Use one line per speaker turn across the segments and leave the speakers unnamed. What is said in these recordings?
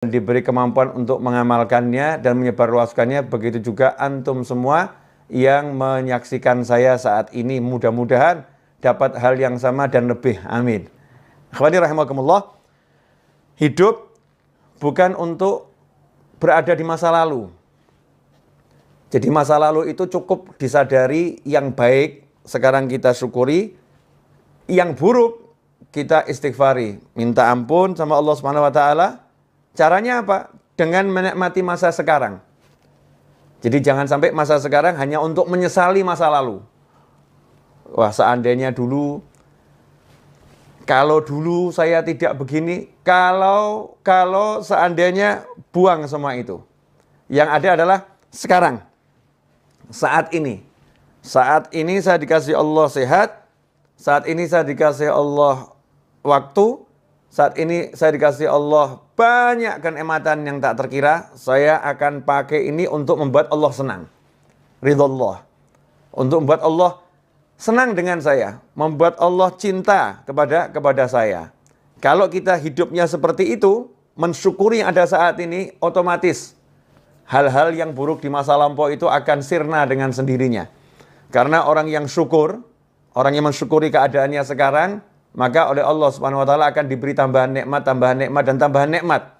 diberi kemampuan untuk mengamalkannya dan menyebarluaskannya. Begitu juga antum semua yang menyaksikan saya saat ini, mudah-mudahan dapat hal yang sama dan lebih. Amin. Akhwani rahimakumullah. Hidup bukan untuk berada di masa lalu. Jadi masa lalu itu cukup disadari, yang baik sekarang kita syukuri, yang buruk kita istighfari, minta ampun sama Allah Subhanahu wa taala. Caranya apa? Dengan menikmati masa sekarang. Jadi jangan sampai masa sekarang hanya untuk menyesali masa lalu. Wah, seandainya dulu, kalau dulu saya tidak begini, kalau seandainya, buang semua itu. Yang ada adalah sekarang. Saat ini. Saat ini saya dikasih Allah sehat. Saat ini saya dikasih Allah waktu. Saat ini saya dikasih Allah banyak kenikmatan yang tak terkira. Saya akan pakai ini untuk membuat Allah senang. Ridha Allah. Untuk membuat Allah senang dengan saya. Membuat Allah cinta kepada saya. Kalau kita hidupnya seperti itu, mensyukuri yang ada saat ini, otomatis hal-hal yang buruk di masa lampau itu akan sirna dengan sendirinya. Karena orang yang syukur, orang yang mensyukuri keadaannya sekarang, maka oleh Allah Subhanahu wa taala akan diberi tambahan nikmat, dan tambahan nikmat.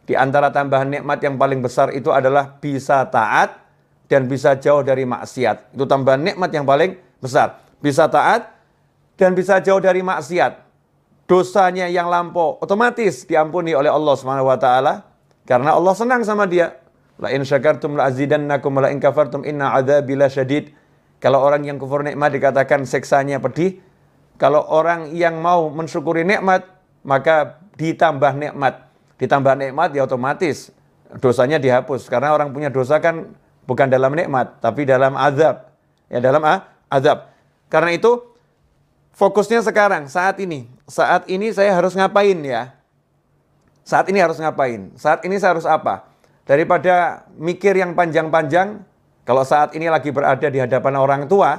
Di antara tambahan nikmat yang paling besar itu adalah bisa taat dan bisa jauh dari maksiat. Itu tambahan nikmat yang paling besar. Bisa taat dan bisa jauh dari maksiat. Dosanya yang lampau otomatis diampuni oleh Allah Subhanahu wa taala karena Allah senang sama dia. La in syakartum la azidannakum wa la in kafartum inna adzabi lasyadid. Kalau orang yang kufur nikmat dikatakan siksanya pedih. Kalau orang yang mau mensyukuri nikmat, maka ditambah nikmat. Ditambah nikmat ya otomatis dosanya dihapus. Karena orang punya dosa kan bukan dalam nikmat, tapi dalam azab. Ya, dalam azab. Karena itu fokusnya sekarang, saat ini. Saat ini saya harus ngapain ya? Saat ini harus ngapain? Saat ini saya harus apa? Daripada mikir yang panjang-panjang, kalau saat ini lagi berada di hadapan orang tua,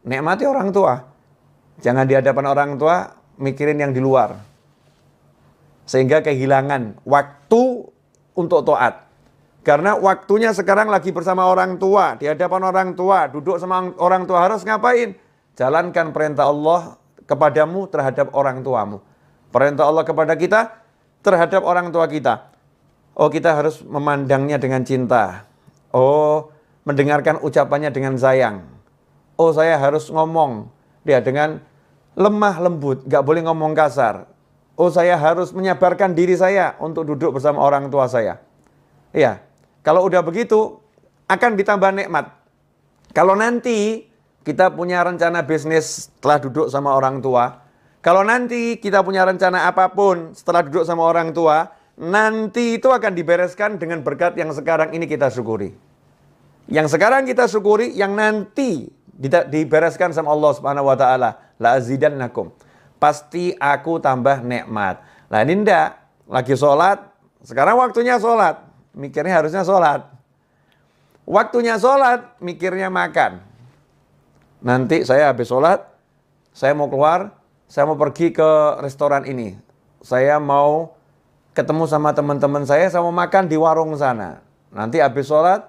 nikmati orang tua. Jangan di hadapan orang tua mikirin yang di luar. Sehingga kehilangan waktu untuk taat. Karena waktunya sekarang lagi bersama orang tua, di hadapan orang tua, duduk sama orang tua, harus ngapain? Jalankan perintah Allah kepadamu terhadap orang tuamu. Perintah Allah kepada kita terhadap orang tua kita. Oh, kita harus memandangnya dengan cinta. Oh, mendengarkan ucapannya dengan sayang. Oh, saya harus ngomong dia dengan lemah lembut, gak boleh ngomong kasar. Oh, saya harus menyabarkan diri saya untuk duduk bersama orang tua saya. Iya, kalau udah begitu akan ditambah nikmat. Kalau nanti kita punya rencana bisnis setelah duduk sama orang tua, kalau nanti kita punya rencana apapun setelah duduk sama orang tua, nanti itu akan dibereskan dengan berkat yang sekarang ini kita syukuri. Yang sekarang kita syukuri, yang nanti dibereskan sama Allah Subhanahu wa taala, la azidannakum. Pasti aku tambah nikmat. Nah, ini ndak lagi sholat, sekarang waktunya sholat, mikirnya harusnya sholat. Waktunya sholat, mikirnya makan. Nanti saya habis sholat, saya mau keluar, saya mau pergi ke restoran ini. Saya mau ketemu sama teman-teman saya mau makan di warung sana. Nanti habis sholat,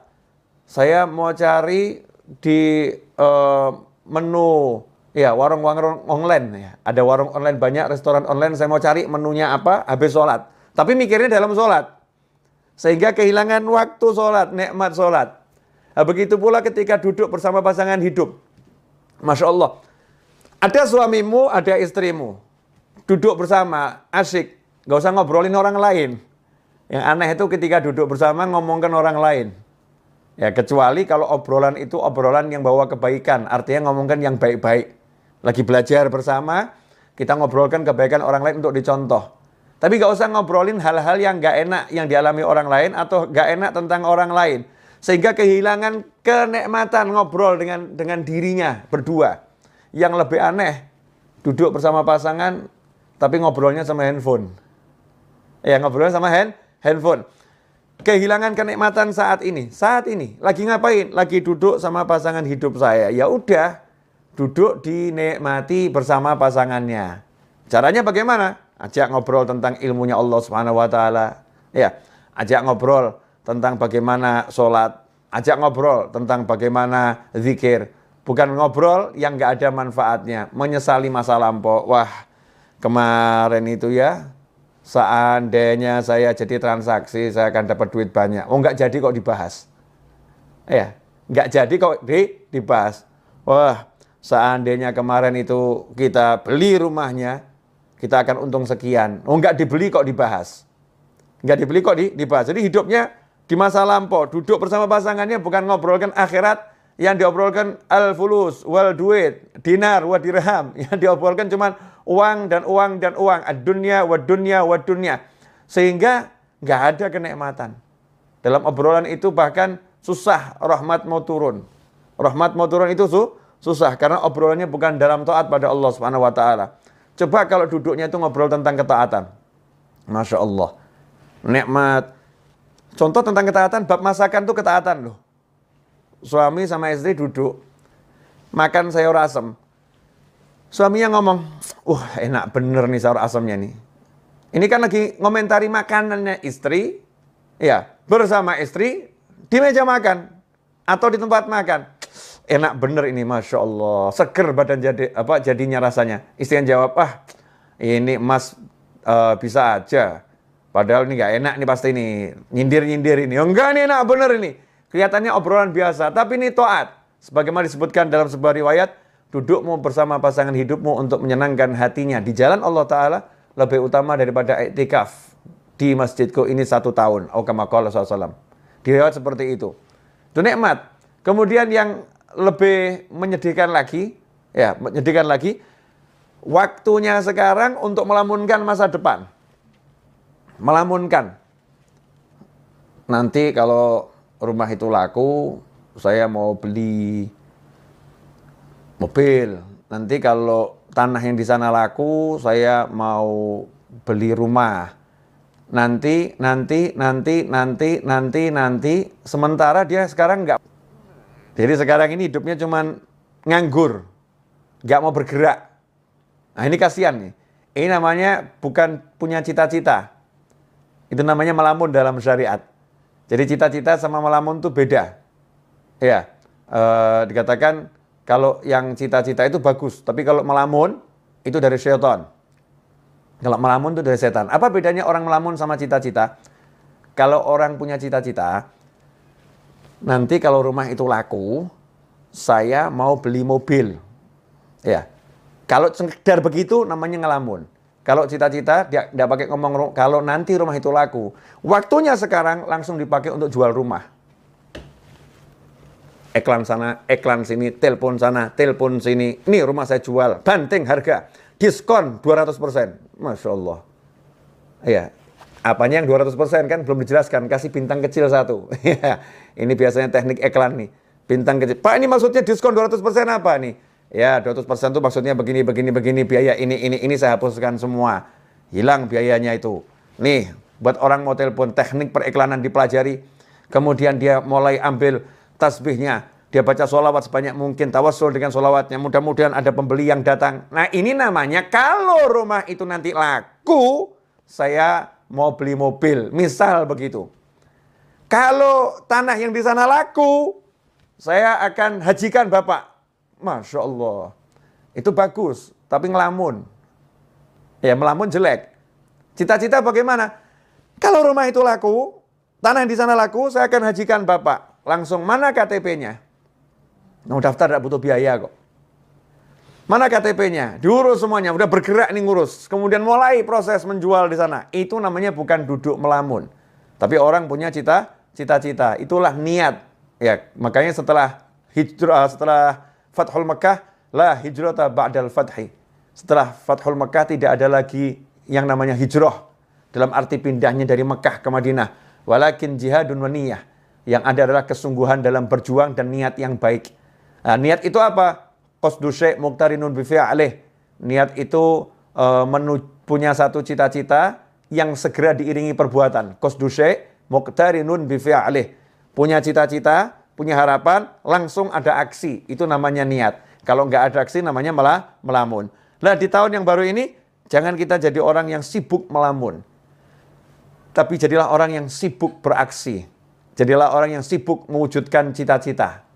saya mau cari di menu ya warung-warung online ya. Ada warung online banyak, restoran online, saya mau cari menunya apa habis sholat. Tapi mikirnya dalam sholat. Sehingga kehilangan waktu sholat, nikmat sholat. Nah, begitu pula ketika duduk bersama pasangan hidup. Masya Allah. Ada suamimu, ada istrimu. Duduk bersama, asyik. Gak usah ngobrolin orang lain. Yang aneh itu ketika duduk bersama ngomongkan orang lain. Ya, kecuali kalau obrolan itu obrolan yang bawa kebaikan, artinya ngomongkan yang baik-baik. Lagi belajar bersama, kita ngobrolkan kebaikan orang lain untuk dicontoh. Tapi gak usah ngobrolin hal-hal yang gak enak yang dialami orang lain atau gak enak tentang orang lain. Sehingga kehilangan kenikmatan ngobrol dengan dirinya berdua. Yang lebih aneh, duduk bersama pasangan tapi ngobrolnya sama handphone. Ya, ngobrolnya sama handphone. Kehilangan kenikmatan saat ini. Saat ini lagi ngapain? Lagi duduk sama pasangan hidup saya. Ya udah, duduk dinikmati bersama pasangannya. Caranya bagaimana? Ajak ngobrol tentang ilmunya Allah Subhanahu wa taala. Ya. ajak ngobrol tentang bagaimana sholat, ajak ngobrol tentang bagaimana zikir. Bukan ngobrol yang nggak ada manfaatnya, menyesali masa lampau. Wah, kemarin itu ya, seandainya saya jadi transaksi, saya akan dapat duit banyak. Oh, nggak jadi kok dibahas. Ya, nggak jadi kok dibahas. Wah, seandainya kemarin itu kita beli rumahnya, kita akan untung sekian. Oh, nggak dibeli kok dibahas. Nggak dibeli kok dibahas. Jadi hidupnya di masa lampau, duduk bersama pasangannya bukan ngobrolkan akhirat, yang diobrolkan al-fulus, wal duit, dinar, wa dirham. Yang diobrolkan cuma uang dan uang dan uang. Ad-dunya, wa dunya, wa dunya. Sehingga nggak ada kenikmatan. Dalam obrolan itu bahkan susah rahmat mau turun. Rahmat mau turun itu susah karena obrolannya bukan dalam taat pada Allah Subhanahu wa taala. Coba kalau duduknya itu ngobrol tentang ketaatan. Masya Allah. Nikmat. Contoh tentang ketaatan, bab masakan itu ketaatan loh. Suami sama istri duduk, makan sayur asem. Suaminya ngomong, enak bener nih sayur asemnya nih. Ini kan lagi ngomentari makanannya istri, ya bersama istri di meja makan atau di tempat makan. Enak bener ini, Masya Allah. Seger badan jadinya rasanya. Istri yang jawab, ini mas bisa aja. Padahal ini nggak enak nih pasti ini. Nyindir-nyindir ini. Oh, enggak nih enak bener ini. Kelihatannya obrolan biasa, tapi ini taat. Sebagaimana disebutkan dalam sebuah riwayat, dudukmu bersama pasangan hidupmu untuk menyenangkan hatinya di jalan Allah Ta'ala lebih utama daripada iktikaf di masjidku ini 1 tahun. Kama qala SAW. Di riwayat seperti itu. Itu nikmat. Kemudian yang lebih menyedihkan lagi, waktunya sekarang untuk melamunkan masa depan. Melamunkan. Nanti kalau rumah itu laku, saya mau beli mobil. Nanti kalau tanah yang di sana laku, saya mau beli rumah. Nanti. Sementara dia sekarang enggak. Jadi sekarang ini hidupnya cuman nganggur. Enggak mau bergerak. Nah ini kasihan nih. Ini namanya bukan punya cita-cita. Itu namanya melamun dalam syariat. Jadi cita-cita sama melamun itu beda. Ya, dikatakan kalau yang cita-cita itu bagus, tapi kalau melamun itu dari syaitan. Kalau melamun itu dari setan. Apa bedanya orang melamun sama cita-cita? Kalau orang punya cita-cita, nanti kalau rumah itu laku, saya mau beli mobil. Ya, kalau sekedar begitu namanya ngelamun. Kalau cita-cita, dia tidak pakai ngomong, kalau nanti rumah itu laku. Waktunya sekarang langsung dipakai untuk jual rumah. Iklan sana, iklan sini, telepon sana, telepon sini. Ini rumah saya jual, banting harga, diskon 200%. Masya Allah. Ya, apanya yang 200% kan belum dijelaskan, kasih bintang kecil 1. Ini biasanya teknik iklan nih. Bintang kecil. Pak, ini maksudnya diskon 200% apa nih? Ya, 200% itu maksudnya begini, biaya ini saya hapuskan semua. Hilang biayanya itu. Nih, buat orang mau telepon, teknik periklanan dipelajari. Kemudian dia mulai ambil tasbihnya. Dia baca sholawat sebanyak mungkin, tawassul dengan sholawatnya. Mudah-mudahan ada pembeli yang datang. Nah, ini namanya kalau rumah itu nanti laku, saya mau beli mobil. Misal begitu. Kalau tanah yang di sana laku, saya akan hajikan Bapak. Masya Allah. Itu bagus, tapi ngelamun. Ya, melamun jelek. Cita-cita bagaimana? Kalau rumah itu laku, tanah yang di sana laku, saya akan hajikan Bapak. Langsung, mana KTP-nya? Nah, daftar tidak butuh biaya kok. Mana KTP-nya? Diurus semuanya, udah bergerak nih ngurus. Kemudian mulai proses menjual di sana. Itu namanya bukan duduk melamun. Tapi orang punya cita-cita. Itulah niat. Ya, makanya setelah hijrah, setelah Fathul Makkah, la hijrata ba'dal fathi. Setelah Fathul Makkah tidak ada lagi yang namanya hijrah. Dalam arti pindahnya dari Makkah ke Madinah. Walakin jihadun wa niyah. Yang ada adalah kesungguhan dalam berjuang dan niat yang baik. Nah, niat itu apa? Qasdu syai' muqtarinun bi fi'alih. Niat itu punya satu cita-cita yang segera diiringi perbuatan. Qasdu syai' muqtarinun bi fi'alih. Punya cita-cita, punya harapan, langsung ada aksi. Itu namanya niat. Kalau nggak ada aksi namanya malah melamun. Nah, di tahun yang baru ini, jangan kita jadi orang yang sibuk melamun. Tapi jadilah orang yang sibuk beraksi. Jadilah orang yang sibuk mewujudkan cita-cita.